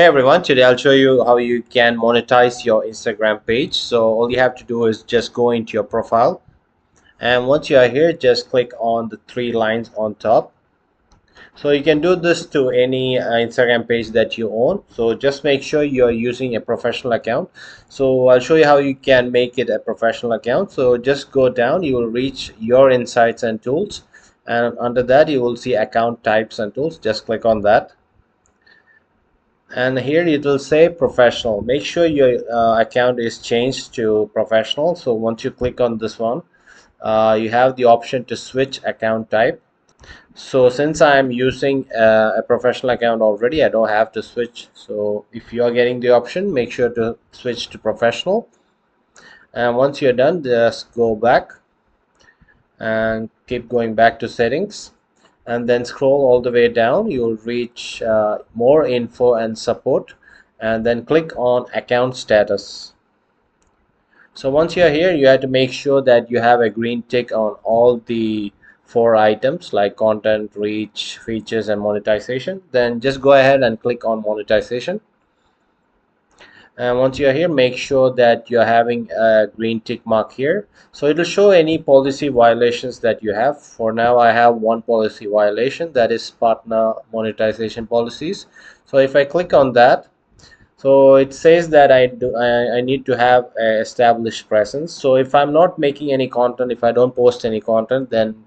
Hey everyone, today I'll show you how you can monetize your Instagram page. So all you have to do is just go into your profile, and once you are here, just click on the three lines on top. So you can do this to any Instagram page that you own. So just make sure you're using a professional account. So I'll show you how you can make it a professional account. So just go down, you will reach your insights and tools, and under that you will see account types and tools. Just click on that, and here it will say professional. Make sure your account is changed to professional. So once you click on this one, you have the option to switch account type. So since I'm using a professional account already, I don't have to switch. So if you are getting the option, make sure to switch to professional, and once you're done, just go back and keep going back to settings, and then scroll all the way down. You'll reach more info and support, and then click on account status. So once you're here, you have to make sure that you have a green tick on all the four items like content, reach, features, and monetization. Then just go ahead and click on monetization. And once you're here, make sure that you're having a green tick mark here, so it will show any policy violations that you have. For now, I have one policy violation, that is partner monetization policies. So if I click on that, so it says that I need to have a established presence. So if I'm not making any content, if I don't post any content, then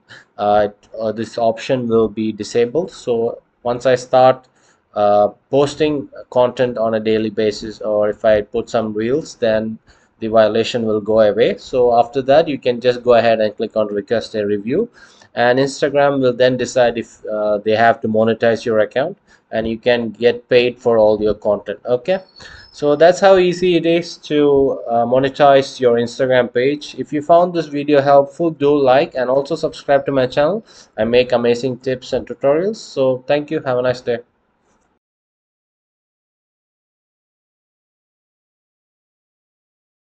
this option will be disabled. So once I start posting content on a daily basis, or if I put some reels, then the violation will go away. So after that, you can just go ahead and click on request a review, and Instagram will then decide if they have to monetize your account, and you can get paid for all your content. Okay, so that's how easy it is to monetize your Instagram page. If you found this video helpful, do like and also subscribe to my channel. I make amazing tips and tutorials. So thank you, have a nice day.